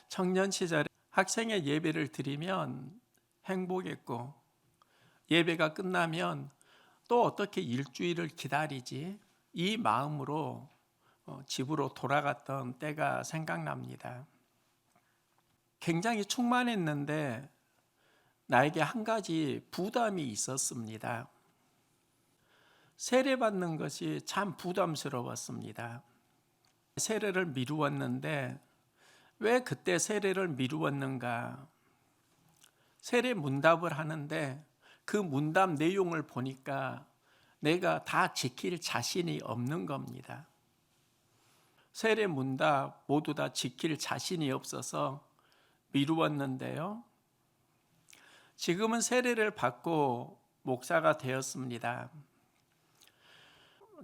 청년 시절에 학생의 예배를 드리면 행복했고, 예배가 끝나면 또 어떻게 일주일을 기다리지? 이 마음으로 집으로 돌아갔던 때가 생각납니다. 굉장히 충만했는데 나에게 한 가지 부담이 있었습니다. 세례받는 것이 참 부담스러웠습니다. 세례를 미루었는데 왜 그때 세례를 미루었는가? 세례 문답을 하는데 그 문답 내용을 보니까 내가 다 지킬 자신이 없는 겁니다. 세례 문답 모두 다 지킬 자신이 없어서 미루었는데요. 지금은 세례를 받고 목사가 되었습니다.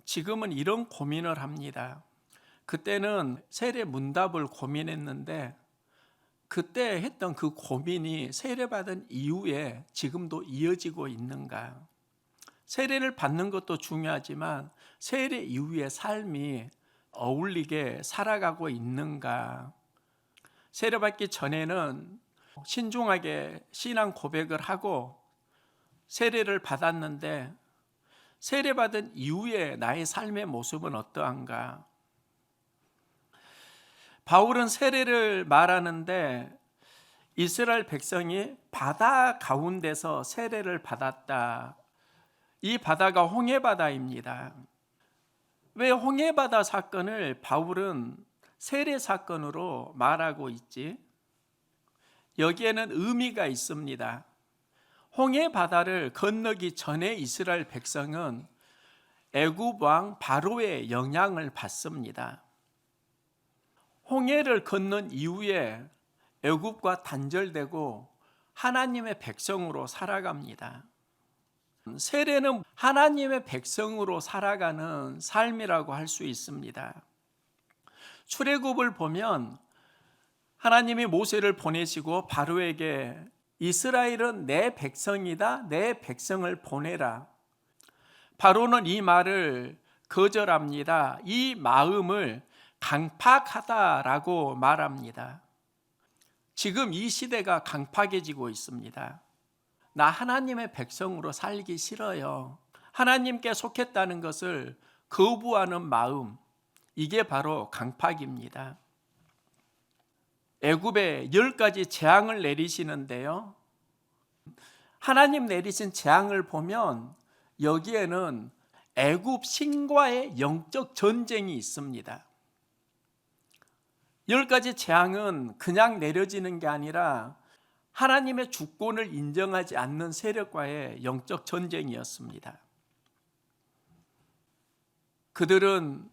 지금은 이런 고민을 합니다. 그때는 세례 문답을 고민했는데 그때 했던 그 고민이 세례받은 이후에 지금도 이어지고 있는가? 세례를 받는 것도 중요하지만 세례 이후의 삶이 어울리게 살아가고 있는가? 세례받기 전에는 신중하게 신앙 고백을 하고 세례를 받았는데 세례받은 이후에 나의 삶의 모습은 어떠한가? 바울은 세례를 말하는데 이스라엘 백성이 바다 가운데서 세례를 받았다. 이 바다가 홍해바다입니다. 왜 홍해바다 사건을 바울은 세례 사건으로 말하고 있지? 여기에는 의미가 있습니다. 홍해바다를 건너기 전에 이스라엘 백성은 애굽 왕 바로의 영향을 받습니다. 홍해를 건넌 이후에 애굽과 단절되고 하나님의 백성으로 살아갑니다. 세례는 하나님의 백성으로 살아가는 삶이라고 할 수 있습니다. 출애굽을 보면 하나님이 모세를 보내시고 바로에게 이스라엘은 내 백성이다, 내 백성을 보내라. 바로는 이 말을 거절합니다. 이 마음을 강팍하다라고 말합니다. 지금 이 시대가 강팍해지고 있습니다. 나 하나님의 백성으로 살기 싫어요. 하나님께 속했다는 것을 거부하는 마음, 이게 바로 강팍입니다. 애굽에 10가지 재앙을 내리시는데요. 하나님 내리신 재앙을 보면 여기에는 애굽 신과의 영적 전쟁이 있습니다. 10가지 재앙은 그냥 내려지는 게 아니라 하나님의 주권을 인정하지 않는 세력과의 영적 전쟁이었습니다. 그들은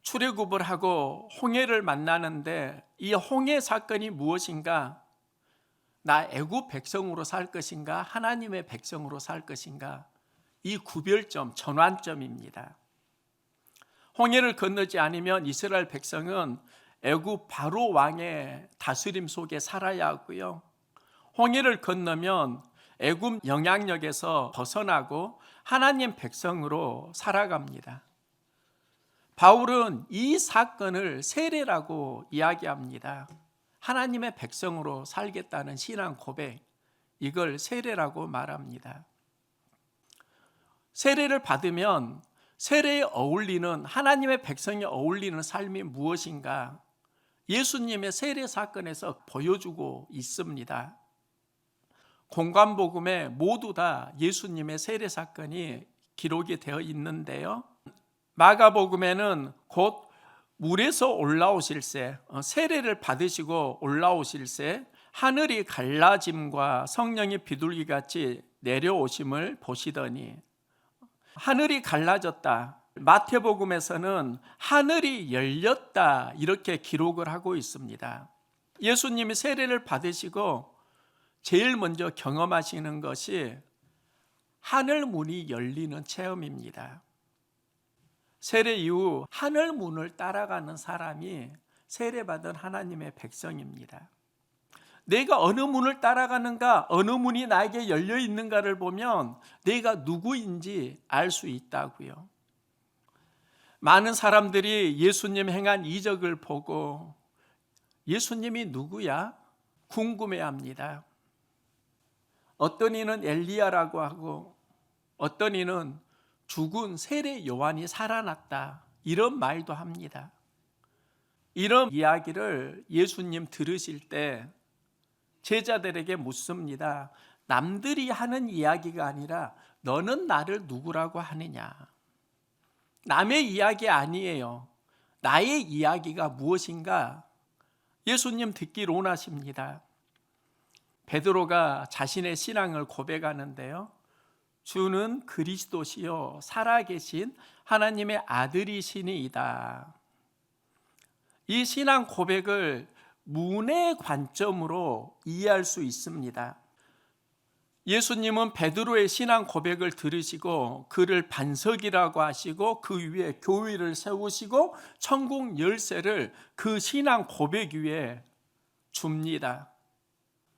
출애굽을 하고 홍해를 만나는데 이 홍해 사건이 무엇인가? 나 애굽 백성으로 살 것인가? 하나님의 백성으로 살 것인가? 이 구별점, 전환점입니다. 홍해를 건너지 않으면 이스라엘 백성은 애굽 바로 왕의 다스림 속에 살아야 하고요. 홍해를 건너면 애굽 영향력에서 벗어나고 하나님 백성으로 살아갑니다. 바울은 이 사건을 세례라고 이야기합니다. 하나님의 백성으로 살겠다는 신앙 고백, 이걸 세례라고 말합니다. 세례를 받으면 세례에 어울리는, 하나님의 백성에 어울리는 삶이 무엇인가? 예수님의 세례 사건에서 보여주고 있습니다. 공관복음에 모두 다 예수님의 세례 사건이 기록이 되어 있는데요. 마가복음에는 곧 물에서 올라오실새, 세례를 받으시고 올라오실새 하늘이 갈라짐과 성령이 비둘기같이 내려오심을 보시더니, 하늘이 갈라졌다. 마태복음에서는 하늘이 열렸다, 이렇게 기록을 하고 있습니다. 예수님이 세례를 받으시고 제일 먼저 경험하시는 것이 하늘 문이 열리는 체험입니다. 세례 이후 하늘 문을 따라가는 사람이 세례받은 하나님의 백성입니다. 내가 어느 문을 따라가는가, 어느 문이 나에게 열려 있는가를 보면 내가 누구인지 알 수 있다고요. 많은 사람들이 예수님 행한 이적을 보고 예수님이 누구야? 궁금해합니다. 어떤 이는 엘리야라고 하고 어떤 이는 죽은 세례 요한이 살아났다, 이런 말도 합니다. 이런 이야기를 예수님 들으실 때 제자들에게 묻습니다. 남들이 하는 이야기가 아니라 너는 나를 누구라고 하느냐? 남의 이야기 아니에요. 나의 이야기가 무엇인가? 예수님 듣기를 원하십니다. 베드로가 자신의 신앙을 고백하는데요. 주는 그리스도시요 살아계신 하나님의 아들이시니이다. 이 신앙 고백을 문의 관점으로 이해할 수 있습니다. 예수님은 베드로의 신앙 고백을 들으시고 그를 반석이라고 하시고 그 위에 교회를 세우시고 천국 열쇠를 그 신앙 고백 위에 줍니다.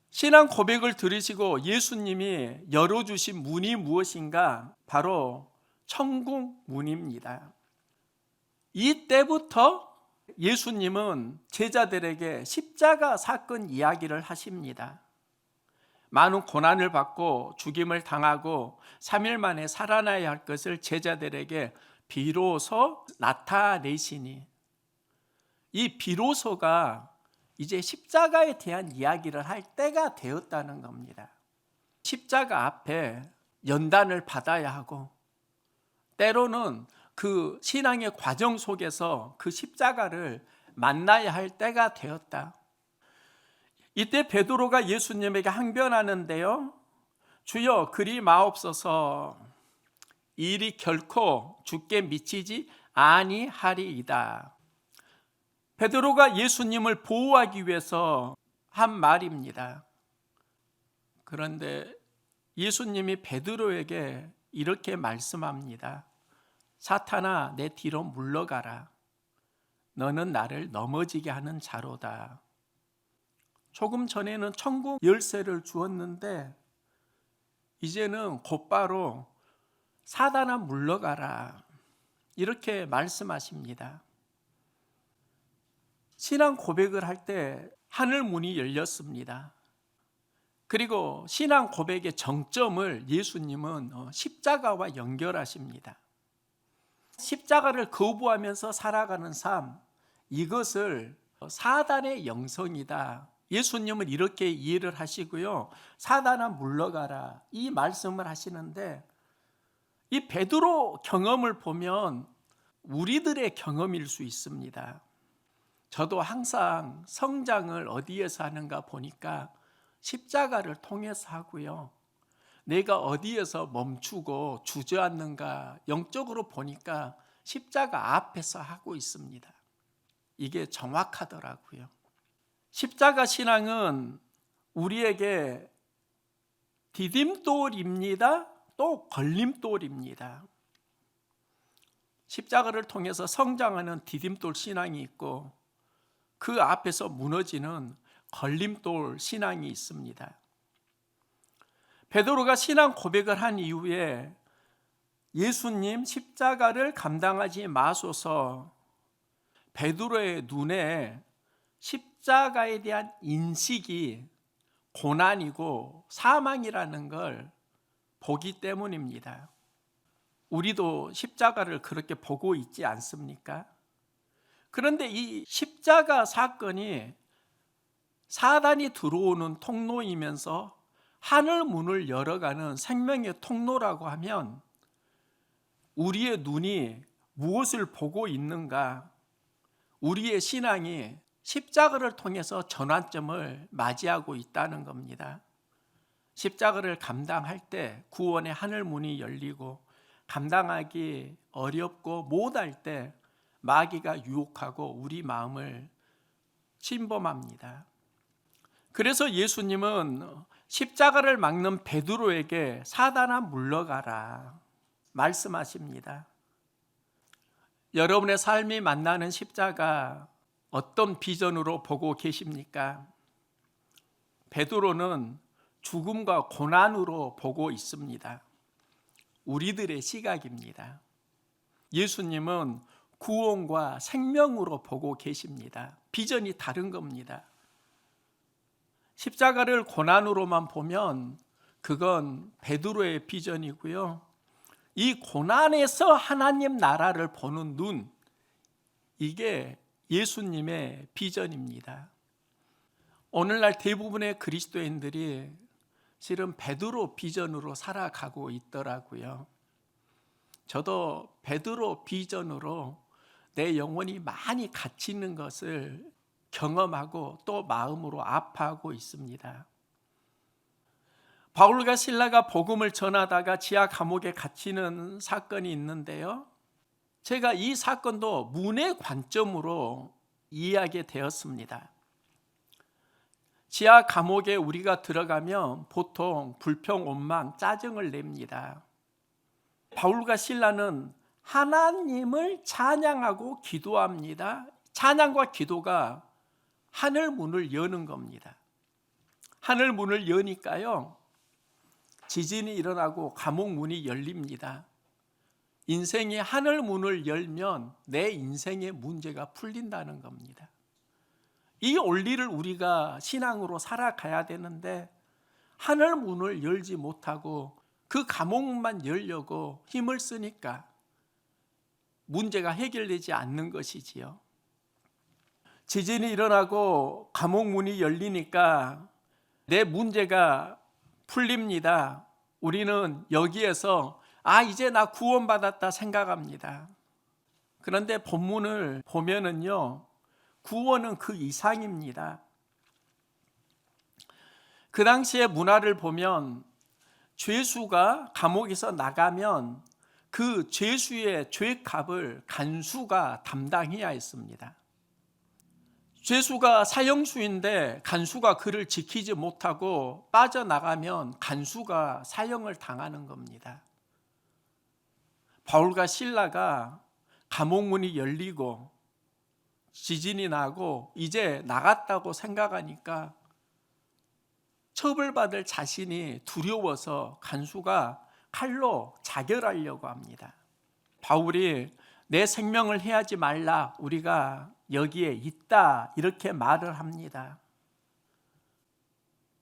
신앙 고백을 들으시고 예수님이 열어주신 문이 무엇인가? 바로 천국 문입니다. 이때부터 예수님은 제자들에게 십자가 사건 이야기를 하십니다. 많은 고난을 받고 죽임을 당하고 3일 만에 살아나야 할 것을 제자들에게 비로소 나타내시니, 이 비로소가 이제 십자가에 대한 이야기를 할 때가 되었다는 겁니다. 십자가 앞에 연단을 받아야 하고 때로는 그 신앙의 과정 속에서 그 십자가를 만나야 할 때가 되었다. 이때 베드로가 예수님에게 항변하는데요. 주여 그리 마옵소서, 일이 결코 주께 미치지 아니하리이다. 베드로가 예수님을 보호하기 위해서 한 말입니다. 그런데 예수님이 베드로에게 이렇게 말씀합니다. 사탄아, 내 뒤로 물러가라. 너는 나를 넘어지게 하는 자로다. 조금 전에는 천국 열쇠를 주었는데 이제는 곧바로 사단아 물러가라, 이렇게 말씀하십니다. 신앙 고백을 할 때 하늘 문이 열렸습니다. 그리고 신앙 고백의 정점을 예수님은 십자가와 연결하십니다. 십자가를 거부하면서 살아가는 삶, 이것을 사단의 영성이다. 예수님은 이렇게 이해를 하시고요. 사단아 물러가라, 이 말씀을 하시는데 이 베드로 경험을 보면 우리들의 경험일 수 있습니다. 저도 항상 성장을 어디에서 하는가 보니까 십자가를 통해서 하고요. 내가 어디에서 멈추고 주저앉는가 영적으로 보니까 십자가 앞에서 하고 있습니다. 이게 정확하더라고요. 십자가 신앙은 우리에게 디딤돌입니다. 또 걸림돌입니다. 십자가를 통해서 성장하는 디딤돌 신앙이 있고 그 앞에서 무너지는 걸림돌 신앙이 있습니다. 베드로가 신앙 고백을 한 이후에 예수님 십자가를 감당하지 마소서, 베드로의 눈에 십자가에 대한 인식이 고난이고 사망이라는 걸 보기 때문입니다. 우리도 십자가를 그렇게 보고 있지 않습니까? 그런데 이 십자가 사건이 사단이 들어오는 통로이면서 하늘 문을 열어가는 생명의 통로라고 하면 우리의 눈이 무엇을 보고 있는가? 우리의 신앙이 십자가를 통해서 전환점을 맞이하고 있다는 겁니다. 십자가를 감당할 때 구원의 하늘 문이 열리고 감당하기 어렵고 못할 때 마귀가 유혹하고 우리 마음을 침범합니다. 그래서 예수님은 십자가를 막는 베드로에게 사단아 물러가라 말씀하십니다. 여러분의 삶이 만나는 십자가 어떤 비전으로 보고 계십니까? 베드로는 죽음과 고난으로 보고 있습니다. 우리들의 시각입니다. 예수님은 구원과 생명으로 보고 계십니다. 비전이 다른 겁니다. 십자가를 고난으로만 보면 그건 베드로의 비전이고요. 이 고난에서 하나님 나라를 보는 눈, 이게 예수님의 비전입니다. 오늘날 대부분의 그리스도인들이 실은 베드로 비전으로 살아가고 있더라고요. 저도 베드로 비전으로 내 영혼이 많이 갇히는 것을 경험하고 또 마음으로 아파하고 있습니다. 바울과 실라가 복음을 전하다가 지하 감옥에 갇히는 사건이 있는데요. 제가 이 사건도 문의 관점으로 이해하게 되었습니다. 지하 감옥에 우리가 들어가면 보통 불평, 원망, 짜증을 냅니다. 바울과 실라는 하나님을 찬양하고 기도합니다. 찬양과 기도가 하늘 문을 여는 겁니다. 하늘 문을 여니까요, 지진이 일어나고 감옥 문이 열립니다. 인생이 하늘 문을 열면 내 인생의 문제가 풀린다는 겁니다. 이 원리를 우리가 신앙으로 살아가야 되는데 하늘 문을 열지 못하고 그 감옥만 열려고 힘을 쓰니까 문제가 해결되지 않는 것이지요. 지진이 일어나고 감옥 문이 열리니까 내 문제가 풀립니다. 우리는 여기에서 이제 나 구원받았다 생각합니다. 그런데 본문을 보면은요, 구원은 그 이상입니다. 그 당시의 문화를 보면 죄수가 감옥에서 나가면 그 죄수의 죄값을 간수가 담당해야 했습니다. 죄수가 사형수인데 간수가 그를 지키지 못하고 빠져나가면 간수가 사형을 당하는 겁니다. 바울과 실라가 감옥 문이 열리고 지진이 나고 이제 나갔다고 생각하니까 처벌받을 자신이 두려워서 간수가 칼로 자결하려고 합니다. 바울이 내 생명을 해하지 말라, 우리가 여기에 있다, 이렇게 말을 합니다.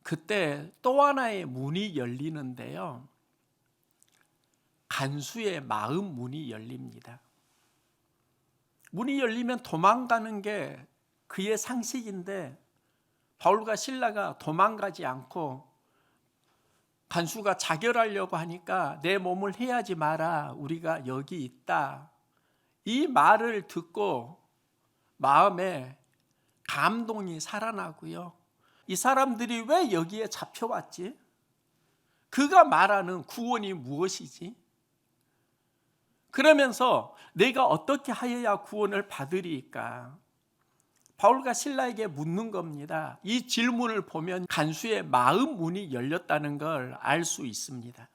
그때 또 하나의 문이 열리는데요, 간수의 마음 문이 열립니다. 문이 열리면 도망가는 게 그의 상식인데 바울과 실라가 도망가지 않고 간수가 자결하려고 하니까 내 몸을 해하지 마라, 우리가 여기 있다, 이 말을 듣고 마음에 감동이 살아나고요. 이 사람들이 왜 여기에 잡혀왔지? 그가 말하는 구원이 무엇이지? 그러면서 내가 어떻게 하여야 구원을 받으리까? 바울과 실라에게 묻는 겁니다. 이 질문을 보면 간수의 마음 문이 열렸다는 걸 알 수 있습니다.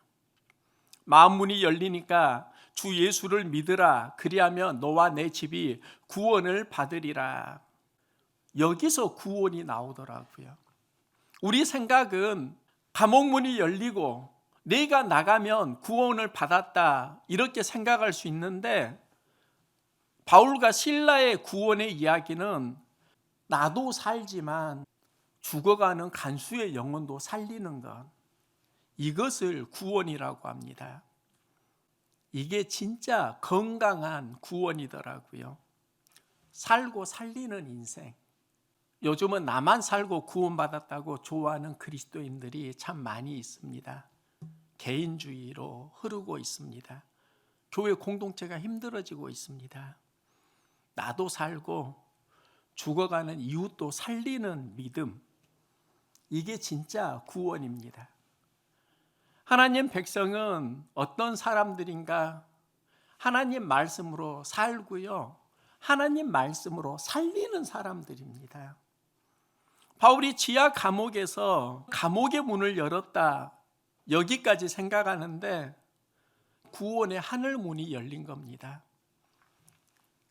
마음 문이 열리니까 주 예수를 믿으라, 그리하면 너와 내 집이 구원을 받으리라. 여기서 구원이 나오더라고요. 우리 생각은 감옥 문이 열리고 내가 나가면 구원을 받았다, 이렇게 생각할 수 있는데 바울과 실라의 구원의 이야기는 나도 살지만 죽어가는 간수의 영혼도 살리는 것, 이것을 구원이라고 합니다. 이게 진짜 건강한 구원이더라고요. 살고 살리는 인생. 요즘은 나만 살고 구원받았다고 좋아하는 그리스도인들이 참 많이 있습니다. 개인주의로 흐르고 있습니다. 교회 공동체가 힘들어지고 있습니다. 나도 살고 죽어가는 이웃도 살리는 믿음, 이게 진짜 구원입니다. 하나님 백성은 어떤 사람들인가? 하나님 말씀으로 살고요, 하나님 말씀으로 살리는 사람들입니다. 바울이 지하 감옥에서 감옥의 문을 열었다, 여기까지 생각하는데 구원의 하늘 문이 열린 겁니다.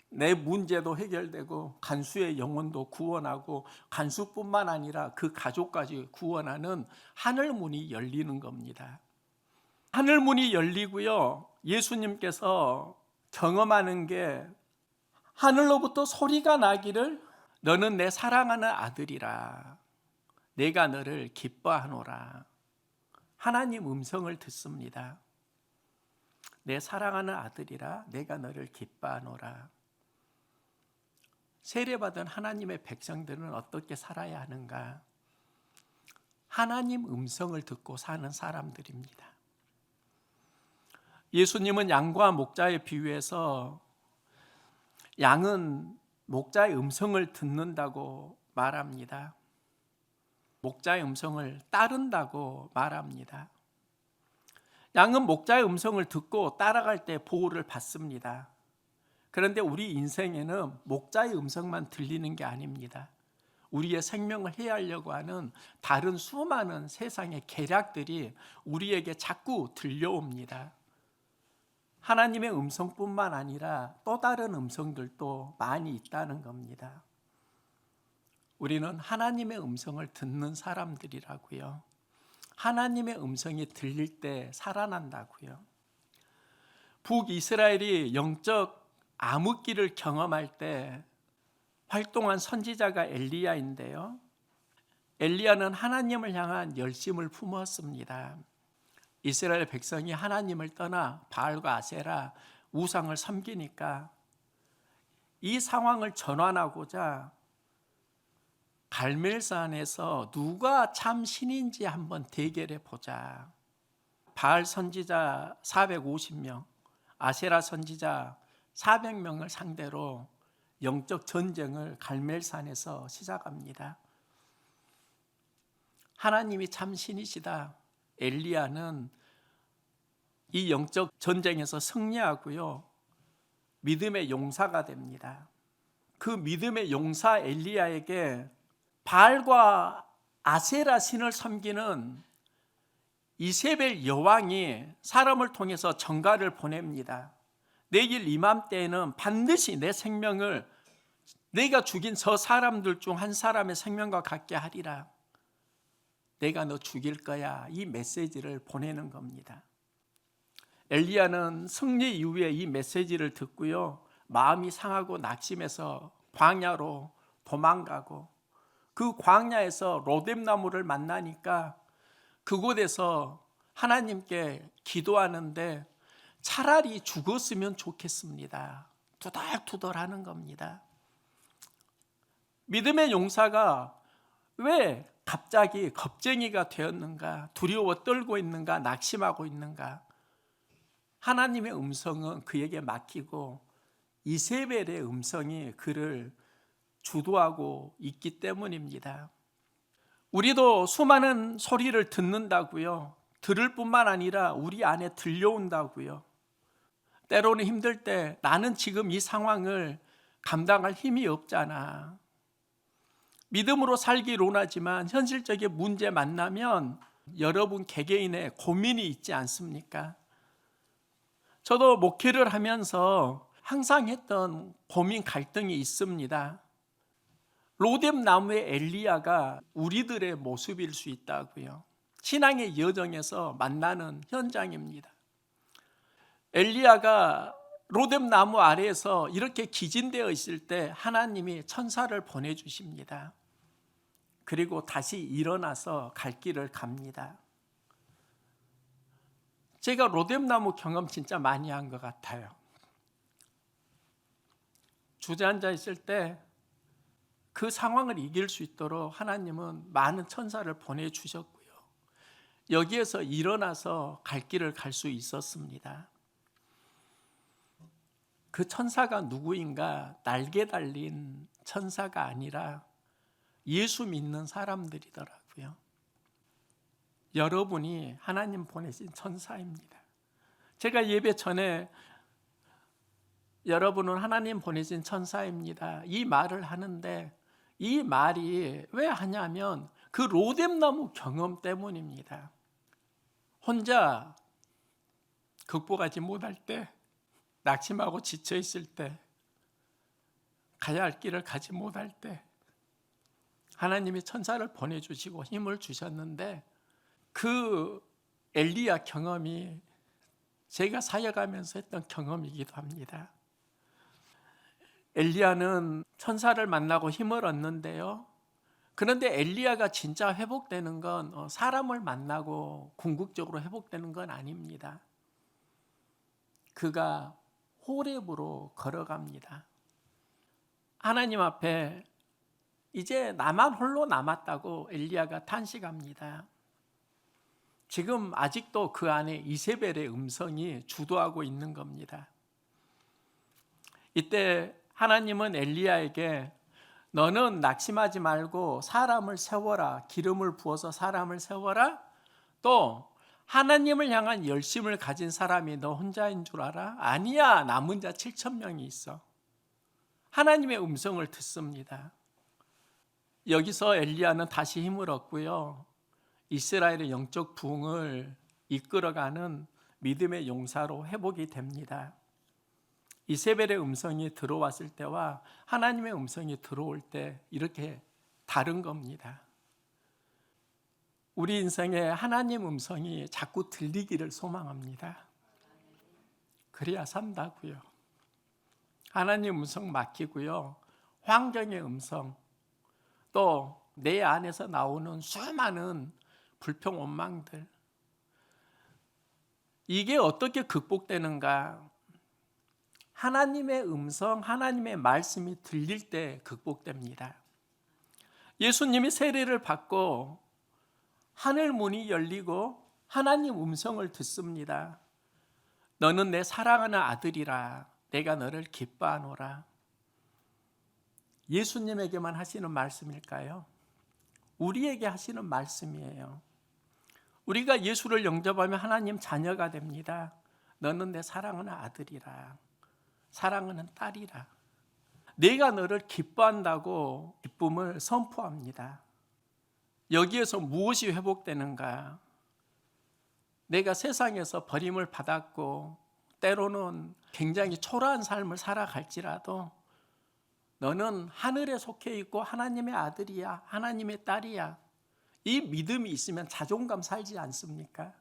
내 문제도 해결되고 간수의 영혼도 구원하고 간수뿐만 아니라 그 가족까지 구원하는 하늘 문이 열리는 겁니다. 하늘 문이 열리고요, 예수님께서 경험하는 게 하늘로부터 소리가 나기를 너는 내 사랑하는 아들이라 내가 너를 기뻐하노라. 하나님 음성을 듣습니다. 내 사랑하는 아들이라 내가 너를 기뻐하노라. 세례받은 하나님의 백성들은 어떻게 살아야 하는가? 하나님 음성을 듣고 사는 사람들입니다. 예수님은 양과 목자에 비유해서 양은 목자의 음성을 듣는다고 말합니다. 목자의 음성을 따른다고 말합니다. 양은 목자의 음성을 듣고 따라갈 때 보호를 받습니다. 그런데 우리 인생에는 목자의 음성만 들리는 게 아닙니다. 우리의 생명을 해하려고 하는 다른 수많은 세상의 계략들이 우리에게 자꾸 들려옵니다. 하나님의 음성뿐만 아니라 또 다른 음성들도 많이 있다는 겁니다. 우리는 하나님의 음성을 듣는 사람들이라고요. 하나님의 음성이 들릴 때 살아난다고요. 북이스라엘이 영적 암흑기를 경험할 때 활동한 선지자가 엘리야인데요. 엘리야는 하나님을 향한 열심을 품었습니다. 이스라엘 백성이 하나님을 떠나 바알과 아세라 우상을 섬기니까 이 상황을 전환하고자 갈멜산에서 누가 참 신인지 한번 대결해 보자. 바알 선지자 450명, 아세라 선지자 400명을 상대로 영적 전쟁을 갈멜산에서 시작합니다. 하나님이 참 신이시다. 엘리야는 이 영적 전쟁에서 승리하고요. 믿음의 용사가 됩니다. 그 믿음의 용사 엘리야에게 바알과 아세라 신을 섬기는 이세벨 여왕이 사람을 통해서 전가를 보냅니다. 내일 이맘때에는 반드시 내 생명을 내가 죽인 저 사람들 중 한 사람의 생명과 같게 하리라. 내가 너 죽일 거야. 이 메시지를 보내는 겁니다. 엘리야는 승리 이후에 이 메시지를 듣고요. 마음이 상하고 낙심해서 광야로 도망가고 그 광야에서 로뎀나무를 만나니까 그곳에서 하나님께 기도하는데 차라리 죽었으면 좋겠습니다. 투덜투덜하는 겁니다. 믿음의 용사가 왜 갑자기 겁쟁이가 되었는가? 두려워 떨고 있는가? 낙심하고 있는가? 하나님의 음성은 그에게 맡기고 이세벨의 음성이 그를 주도하고 있기 때문입니다. 우리도 수많은 소리를 듣는다고요. 들을 뿐만 아니라 우리 안에 들려온다고요. 때로는 힘들 때 나는 지금 이 상황을 감당할 힘이 없잖아. 믿음으로 살기 원하지만 현실적인 문제 만나면 여러분 개개인의 고민이 있지 않습니까? 저도 목회를 하면서 항상 했던 고민 갈등이 있습니다. 로뎀나무의 엘리야가 우리들의 모습일 수 있다고요. 신앙의 여정에서 만나는 현장입니다. 엘리야가 로뎀나무 아래에서 이렇게 기진되어 있을 때 하나님이 천사를 보내주십니다. 그리고 다시 일어나서 갈 길을 갑니다. 제가 로뎀나무 경험 진짜 많이 한 것 같아요. 주저앉아 있을 때 그 상황을 이길 수 있도록 하나님은 많은 천사를 보내주셨고요. 여기에서 일어나서 갈 길을 갈 수 있었습니다. 그 천사가 누구인가? 날개 달린 천사가 아니라 예수 믿는 사람들이더라고요. 여러분이 하나님 보내신 천사입니다. 제가 예배 전에 여러분은 하나님 보내신 천사입니다. 이 말을 하는데 이 말이 왜 하냐면 그 로뎀나무 경험 때문입니다. 혼자 극복하지 못할 때, 낙심하고 지쳐 있을 때, 가야 할 길을 가지 못할 때 하나님이 천사를 보내주시고 힘을 주셨는데 그 엘리야 경험이 제가 사역하면서 했던 경험이기도 합니다. 엘리야는 천사를 만나고 힘을 얻는데요. 그런데 엘리야가 진짜 회복되는 건 사람을 만나고 궁극적으로 회복되는 건 아닙니다. 그가 호렙으로 걸어갑니다. 하나님 앞에 이제 나만 홀로 남았다고 엘리야가 탄식합니다. 지금 아직도 그 안에 이세벨의 음성이 주도하고 있는 겁니다. 이때 하나님은 엘리야에게 너는 낙심하지 말고 사람을 세워라. 기름을 부어서 사람을 세워라. 또 하나님을 향한 열심을 가진 사람이 너 혼자인 줄 알아? 아니야. 남은 자 7,000명이 있어. 하나님의 음성을 듣습니다. 여기서 엘리야는 다시 힘을 얻고요. 이스라엘의 영적 부흥을 이끌어가는 믿음의 용사로 회복이 됩니다. 이세벨의 음성이 들어왔을 때와 하나님의 음성이 들어올 때 이렇게 다른 겁니다. 우리 인생에 하나님 음성이 자꾸 들리기를 소망합니다. 그래야 산다고요. 하나님 음성 맡기고요. 환경의 음성, 또 내 안에서 나오는 수많은 불평, 원망들, 이게 어떻게 극복되는가? 하나님의 음성, 하나님의 말씀이 들릴 때 극복됩니다. 예수님이 세례를 받고 하늘 문이 열리고 하나님 음성을 듣습니다. 너는 내 사랑하는 아들이라. 내가 너를 기뻐하노라. 예수님에게만 하시는 말씀일까요? 우리에게 하시는 말씀이에요. 우리가 예수를 영접하면 하나님 자녀가 됩니다. 너는 내 사랑하는 아들이라. 사랑하는 딸이라. 내가 너를 기뻐한다고 기쁨을 선포합니다. 여기에서 무엇이 회복되는가? 내가 세상에서 버림을 받았고 때로는 굉장히 초라한 삶을 살아갈지라도 너는 하늘에 속해 있고 하나님의 아들이야, 하나님의 딸이야. 이 믿음이 있으면 자존감 살지 않습니까?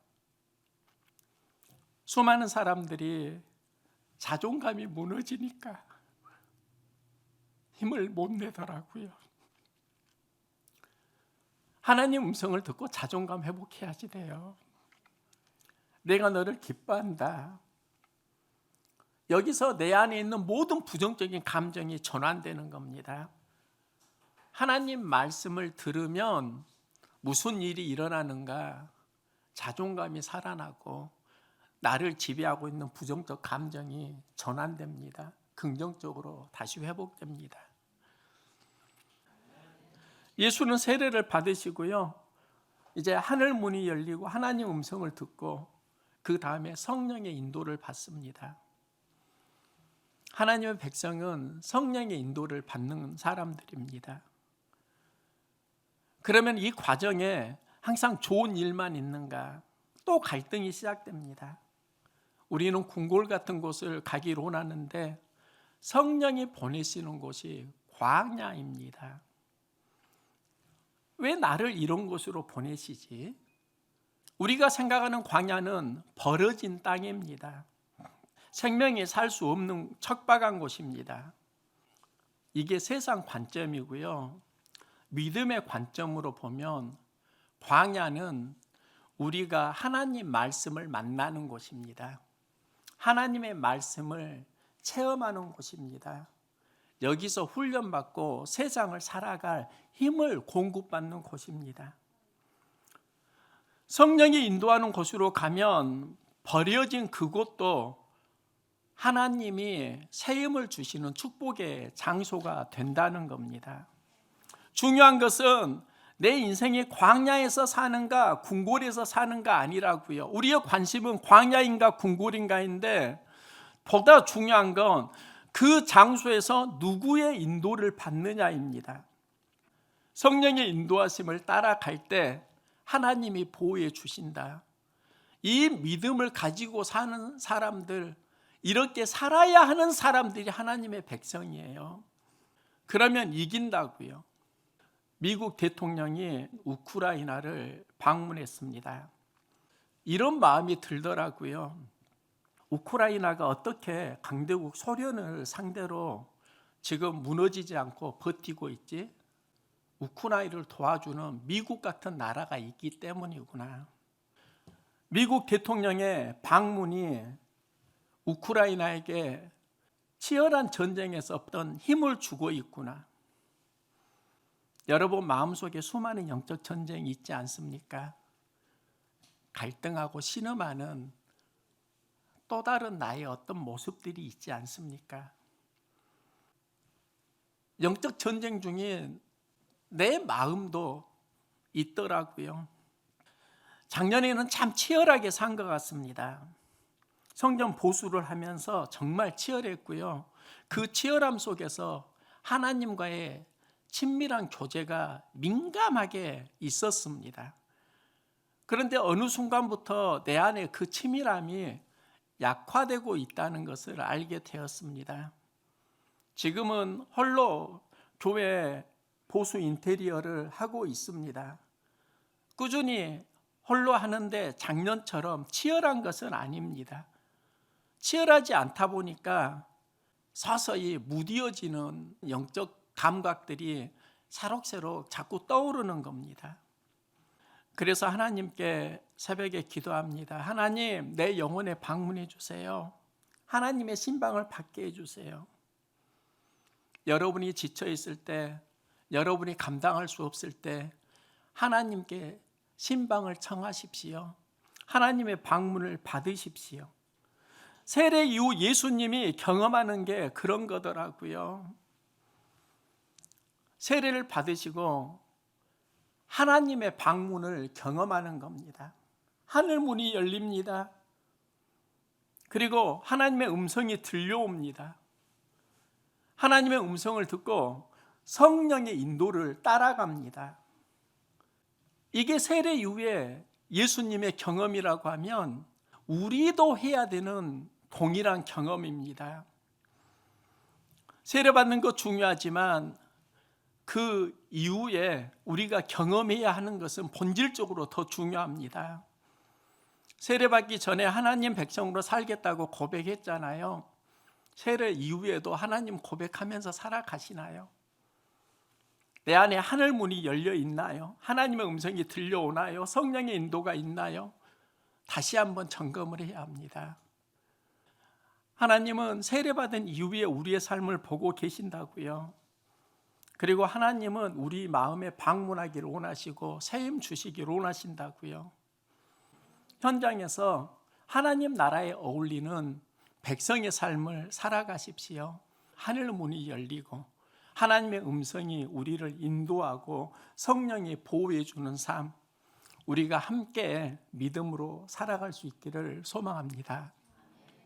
수많은 사람들이 자존감이 무너지니까 힘을 못 내더라고요. 하나님 음성을 듣고 자존감 회복해야지 돼요. 내가 너를 기뻐한다. 여기서 내 안에 있는 모든 부정적인 감정이 전환되는 겁니다. 하나님 말씀을 들으면 무슨 일이 일어나는가? 자존감이 살아나고 나를 지배하고 있는 부정적 감정이 전환됩니다. 긍정적으로 다시 회복됩니다. 예수는 세례를 받으시고요. 이제 하늘 문이 열리고 하나님 음성을 듣고 그 다음에 성령의 인도를 받습니다. 하나님의 백성은 성령의 인도를 받는 사람들입니다. 그러면 이 과정에 항상 좋은 일만 있는가? 또 갈등이 시작됩니다. 우리는 궁궐 같은 곳을 가기로 원하는데 성령이 보내시는 곳이 광야입니다. 왜 나를 이런 곳으로 보내시지? 우리가 생각하는 광야는 벌어진 땅입니다. 생명이 살 수 없는 척박한 곳입니다. 이게 세상 관점이고요. 믿음의 관점으로 보면 광야는 우리가 하나님 말씀을 만나는 곳입니다. 하나님의 말씀을 체험하는 곳입니다. 여기서 훈련받고 세상을 살아갈 힘을 공급받는 곳입니다. 성령이 인도하는 곳으로 가면 버려진 그곳도 하나님이 새 힘을 주시는 축복의 장소가 된다는 겁니다. 중요한 것은 내 인생이 광야에서 사는가 궁궐에서 사는가 아니라고요. 우리의 관심은 광야인가 궁궐인가인데 보다 중요한 건 그 장소에서 누구의 인도를 받느냐입니다. 성령의 인도하심을 따라갈 때 하나님이 보호해 주신다. 이 믿음을 가지고 사는 사람들, 이렇게 살아야 하는 사람들이 하나님의 백성이에요. 그러면 이긴다고요. 미국 대통령이 우크라이나를 방문했습니다. 이런 마음이 들더라고요. 우크라이나가 어떻게 강대국 소련을 상대로 지금 무너지지 않고 버티고 있지? 우크라이나를 도와주는 미국 같은 나라가 있기 때문이구나. 미국 대통령의 방문이 우크라이나에게 치열한 전쟁에서 어떤 힘을 주고 있구나. 여러분 마음속에 수많은 영적 전쟁이 있지 않습니까? 갈등하고 신음하는 또 다른 나의 어떤 모습들이 있지 않습니까? 영적 전쟁 중에 내 마음도 있더라고요. 작년에는 참 치열하게 산 것 같습니다. 성경 보수를 하면서 정말 치열했고요. 그 치열함 속에서 하나님과의 친밀한 교제가 민감하게 있었습니다. 그런데 어느 순간부터 내 안에 그 친밀함이 약화되고 있다는 것을 알게 되었습니다. 지금은 홀로 교회 보수 인테리어를 하고 있습니다. 꾸준히 홀로 하는데 작년처럼 치열한 것은 아닙니다. 치열하지 않다 보니까 서서히 무뎌지는 영적 감각들이 새록새록 자꾸 떠오르는 겁니다. 그래서 하나님께 새벽에 기도합니다. 하나님, 내 영혼에 방문해 주세요. 하나님의 신방을 받게 해주세요. 여러분이 지쳐 있을 때, 여러분이 감당할 수 없을 때 하나님께 신방을 청하십시오. 하나님의 방문을 받으십시오. 세례 이후 예수님이 경험하는 게 그런 거더라고요. 세례를 받으시고 하나님의 방문을 경험하는 겁니다. 하늘 문이 열립니다. 그리고 하나님의 음성이 들려옵니다. 하나님의 음성을 듣고 성령의 인도를 따라갑니다. 이게 세례 이후에 예수님의 경험이라고 하면 우리도 해야 되는 동일한 경험입니다. 세례받는 것 중요하지만 그 이후에 우리가 경험해야 하는 것은 본질적으로 더 중요합니다. 세례받기 전에 하나님 백성으로 살겠다고 고백했잖아요. 세례 이후에도 하나님 고백하면서 살아가시나요? 내 안에 하늘 문이 열려 있나요? 하나님의 음성이 들려오나요? 성령의 인도가 있나요? 다시 한번 점검을 해야 합니다. 하나님은 세례받은 이후에 우리의 삶을 보고 계신다고요. 그리고 하나님은 우리 마음에 방문하기를 원하시고 세임 주시기를 원하신다고요. 현장에서 하나님 나라에 어울리는 백성의 삶을 살아가십시오. 하늘 문이 열리고 하나님의 음성이 우리를 인도하고 성령이 보호해 주는 삶, 우리가 함께 믿음으로 살아갈 수 있기를 소망합니다.